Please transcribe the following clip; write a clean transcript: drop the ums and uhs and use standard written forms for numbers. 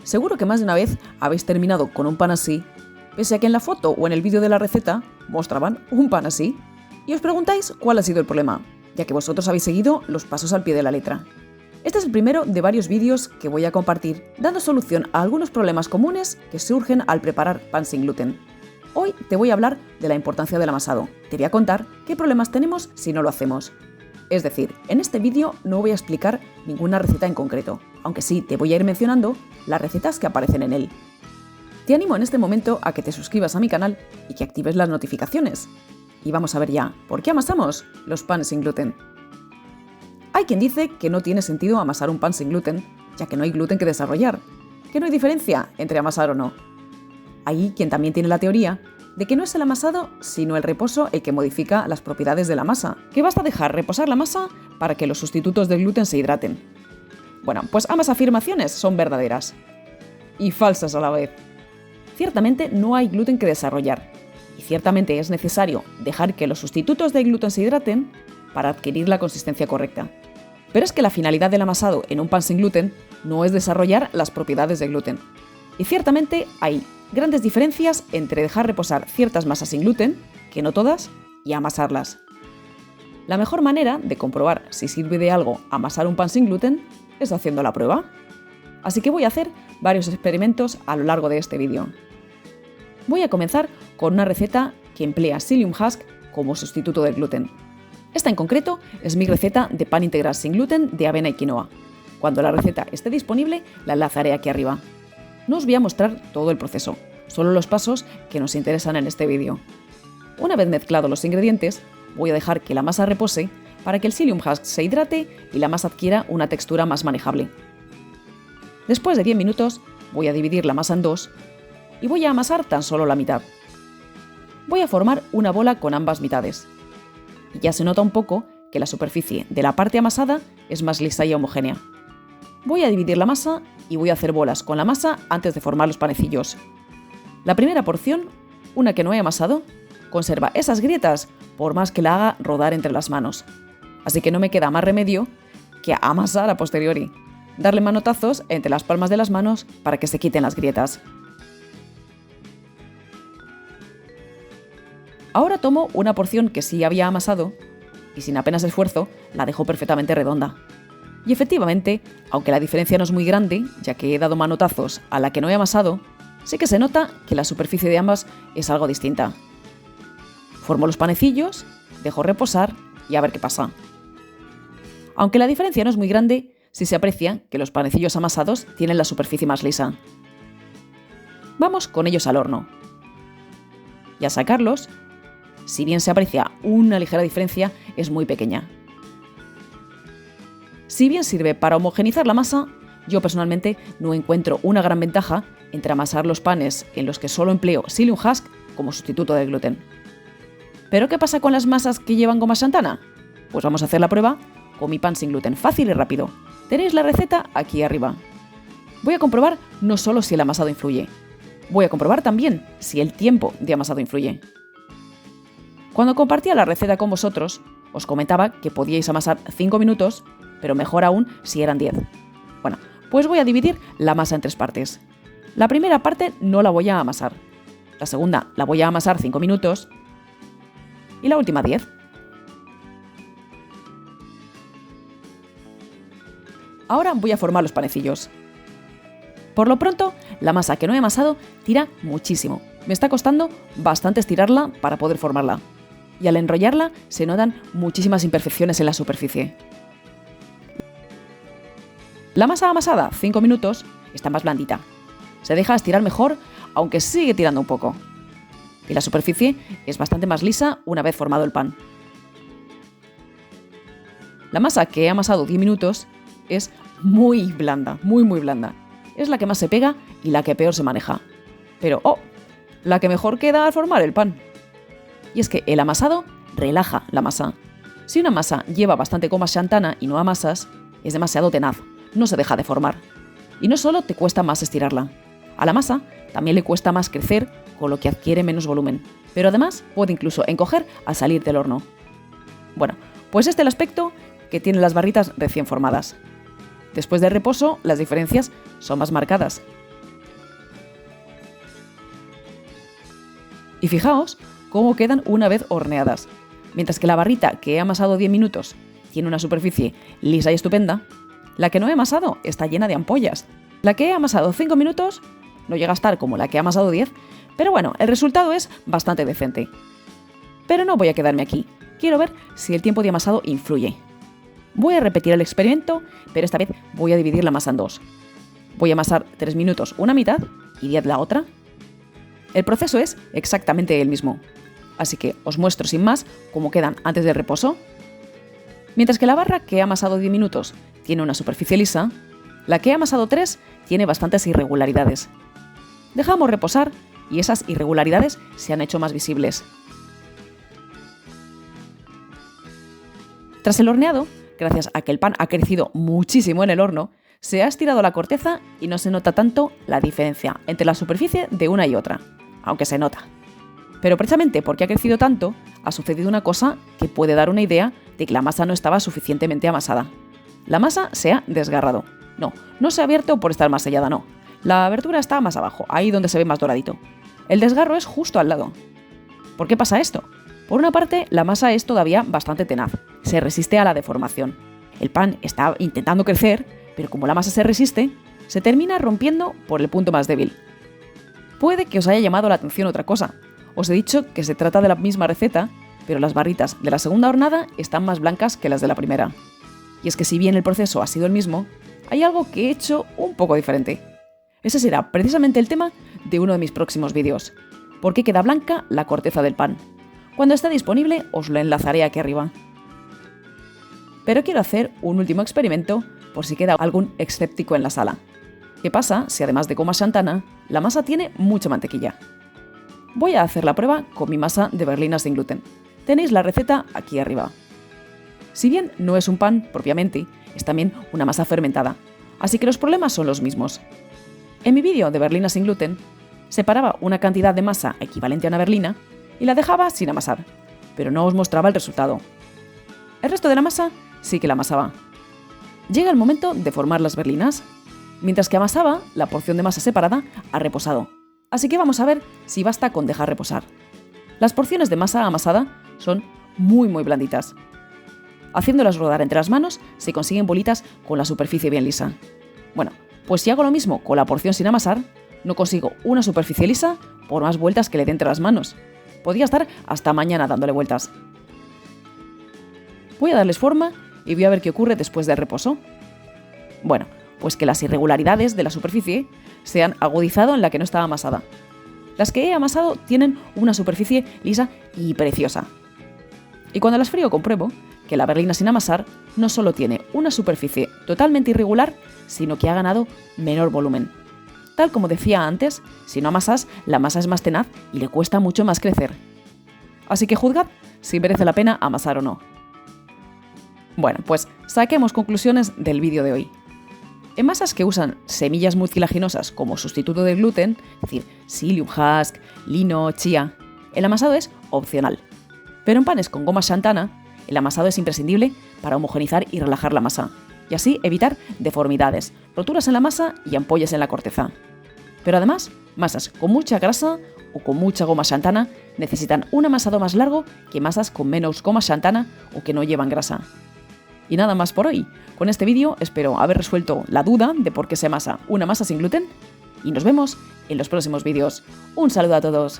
Seguro que más de una vez habéis terminado con un pan así, pese a que en la foto o en el vídeo de la receta mostraban un pan así. Y os preguntáis cuál ha sido el problema, ya que vosotros habéis seguido los pasos al pie de la letra. Este es el primero de varios vídeos que voy a compartir, dando solución a algunos problemas comunes que surgen al preparar pan sin gluten. Hoy te voy a hablar de la importancia del amasado. Te voy a contar qué problemas tenemos si no lo hacemos. Es decir, en este vídeo no voy a explicar ninguna receta en concreto, aunque sí te voy a ir mencionando las recetas que aparecen en él. Te animo en este momento a que te suscribas a mi canal y que actives las notificaciones. Y vamos a ver ya, ¿por qué amasamos los panes sin gluten? Hay quien dice que no tiene sentido amasar un pan sin gluten, ya que no hay gluten que desarrollar, que no hay diferencia entre amasar o no. Hay quien también tiene la teoría de que no es el amasado, sino el reposo el que modifica las propiedades de la masa, que basta dejar reposar la masa para que los sustitutos del gluten se hidraten. Bueno, pues ambas afirmaciones son verdaderas y falsas a la vez. Ciertamente no hay gluten que desarrollar, y ciertamente es necesario dejar que los sustitutos del gluten se hidraten para adquirir la consistencia correcta. Pero es que la finalidad del amasado en un pan sin gluten no es desarrollar las propiedades del gluten. Y ciertamente hay grandes diferencias entre dejar reposar ciertas masas sin gluten, que no todas, y amasarlas. La mejor manera de comprobar si sirve de algo amasar un pan sin gluten es haciendo la prueba. Así que voy a hacer varios experimentos a lo largo de este vídeo. Voy a comenzar con una receta que emplea psyllium husk como sustituto del gluten. Esta en concreto es mi receta de pan integral sin gluten de avena y quinoa. Cuando la receta esté disponible, la enlazaré aquí arriba. No os voy a mostrar todo el proceso, solo los pasos que nos interesan en este vídeo. Una vez mezclados los ingredientes, voy a dejar que la masa repose para que el psyllium husk se hidrate y la masa adquiera una textura más manejable. Después de 10 minutos, voy a dividir la masa en dos y voy a amasar tan solo la mitad. Voy a formar una bola con ambas mitades. Y ya se nota un poco que la superficie de la parte amasada es más lisa y homogénea. Voy a dividir la masa y voy a hacer bolas con la masa antes de formar los panecillos. La primera porción, una que no he amasado, conserva esas grietas por más que la haga rodar entre las manos. Así que no me queda más remedio que amasar a posteriori, darle manotazos entre las palmas de las manos para que se quiten las grietas. Ahora tomo una porción que sí había amasado y sin apenas esfuerzo la dejo perfectamente redonda. Y efectivamente, aunque la diferencia no es muy grande, ya que he dado manotazos a la que no he amasado, sí que se nota que la superficie de ambas es algo distinta. Formo los panecillos, dejo reposar y a ver qué pasa. Aunque la diferencia no es muy grande, sí se aprecia que los panecillos amasados tienen la superficie más lisa. Vamos con ellos al horno. Y al sacarlos, si bien se aprecia una ligera diferencia, es muy pequeña. Si bien sirve para homogeneizar la masa, yo personalmente no encuentro una gran ventaja entre amasar los panes en los que solo empleo psyllium husk como sustituto del gluten. ¿Pero qué pasa con las masas que llevan goma xantana? Pues vamos a hacer la prueba con mi pan sin gluten, fácil y rápido. Tenéis la receta aquí arriba. Voy a comprobar no solo si el amasado influye, voy a comprobar también si el tiempo de amasado influye. Cuando compartía la receta con vosotros, os comentaba que podíais amasar 5 minutos, pero mejor aún si eran 10. Bueno, pues voy a dividir la masa en 3 partes. La primera parte no la voy a amasar. La segunda la voy a amasar 5 minutos. Y la última 10. Ahora voy a formar los panecillos. Por lo pronto, la masa que no he amasado tira muchísimo. Me está costando bastante estirarla para poder formarla. Y al enrollarla se notan muchísimas imperfecciones en la superficie. La masa amasada 5 minutos está más blandita. Se deja estirar mejor, aunque sigue tirando un poco. Y la superficie es bastante más lisa una vez formado el pan. La masa que he amasado 10 minutos es muy blanda, muy blanda. Es la que más se pega y la que peor se maneja. Pero, la que mejor queda al formar el pan. Y es que el amasado relaja la masa. Si una masa lleva bastante goma xantana y no amasas, es demasiado tenaz, no se deja de formar. Y no solo te cuesta más estirarla. A la masa también le cuesta más crecer, con lo que adquiere menos volumen. Pero además puede incluso encoger al salir del horno. Bueno, pues este es el aspecto que tienen las barritas recién formadas. Después del reposo, las diferencias son más marcadas. Y fijaos cómo quedan una vez horneadas. Mientras que la barrita que he amasado 10 minutos tiene una superficie lisa y estupenda, la que no he amasado está llena de ampollas. La que he amasado 5 minutos no llega a estar como la que he amasado 10, pero bueno, el resultado es bastante decente. Pero no voy a quedarme aquí. Quiero ver si el tiempo de amasado influye. Voy a repetir el experimento, pero esta vez voy a dividir la masa en dos. Voy a amasar 3 minutos una mitad y 10 la otra. El proceso es exactamente el mismo, así que os muestro sin más cómo quedan antes del reposo. Mientras que la barra que he amasado 10 minutos tiene una superficie lisa, la que he amasado 3 tiene bastantes irregularidades. Dejamos reposar y esas irregularidades se han hecho más visibles. Tras el horneado, gracias a que el pan ha crecido muchísimo en el horno, se ha estirado la corteza y no se nota tanto la diferencia entre la superficie de una y otra, aunque se nota. Pero precisamente porque ha crecido tanto, ha sucedido una cosa que puede dar una idea de que la masa no estaba suficientemente amasada. La masa se ha desgarrado. No se ha abierto por estar más sellada, no. La abertura está más abajo, ahí donde se ve más doradito. El desgarro es justo al lado. ¿Por qué pasa esto? Por una parte, la masa es todavía bastante tenaz, se resiste a la deformación. El pan está intentando crecer, pero como la masa se resiste, se termina rompiendo por el punto más débil. Puede que os haya llamado la atención otra cosa. Os he dicho que se trata de la misma receta, pero las barritas de la segunda hornada están más blancas que las de la primera. Y es que si bien el proceso ha sido el mismo, hay algo que he hecho un poco diferente. Ese será precisamente el tema de uno de mis próximos vídeos. ¿Por qué queda blanca la corteza del pan? Cuando esté disponible os lo enlazaré aquí arriba. Pero quiero hacer un último experimento por si queda algún escéptico en la sala. ¿Qué pasa si además de goma xantana, la masa tiene mucha mantequilla? Voy a hacer la prueba con mi masa de berlina sin gluten. Tenéis la receta aquí arriba. Si bien no es un pan propiamente, es también una masa fermentada, así que los problemas son los mismos. En mi vídeo de berlina sin gluten, separaba una cantidad de masa equivalente a una berlina y la dejaba sin amasar, pero no os mostraba el resultado. El resto de la masa sí que la amasaba. Llega el momento de formar las berlinas. Mientras que amasaba, la porción de masa separada ha reposado. Así que vamos a ver si basta con dejar reposar. Las porciones de masa amasada son muy blanditas. Haciéndolas rodar entre las manos se consiguen bolitas con la superficie bien lisa. Bueno, pues si hago lo mismo con la porción sin amasar, no consigo una superficie lisa por más vueltas que le dé entre las manos. Podría estar hasta mañana dándole vueltas. Voy a darles forma y voy a ver qué ocurre después del reposo. Bueno, pues que las irregularidades de la superficie se han agudizado en la que no estaba amasada. Las que he amasado tienen una superficie lisa y preciosa. Y cuando las frío compruebo que la berlina sin amasar no solo tiene una superficie totalmente irregular, sino que ha ganado menor volumen. Tal como decía antes, si no amasas, la masa es más tenaz y le cuesta mucho más crecer. Así que juzgad si merece la pena amasar o no. Bueno, pues saquemos conclusiones del vídeo de hoy. En masas que usan semillas mucilaginosas como sustituto del gluten, es decir, psyllium husk, lino, chía, el amasado es opcional. Pero en panes con goma xantana, el amasado es imprescindible para homogeneizar y relajar la masa, y así evitar deformidades, roturas en la masa y ampollas en la corteza. Pero además, masas con mucha grasa o con mucha goma xantana necesitan un amasado más largo que masas con menos goma xantana o que no llevan grasa. Y nada más por hoy. Con este vídeo espero haber resuelto la duda de por qué se amasa una masa sin gluten y nos vemos en los próximos vídeos. Un saludo a todos.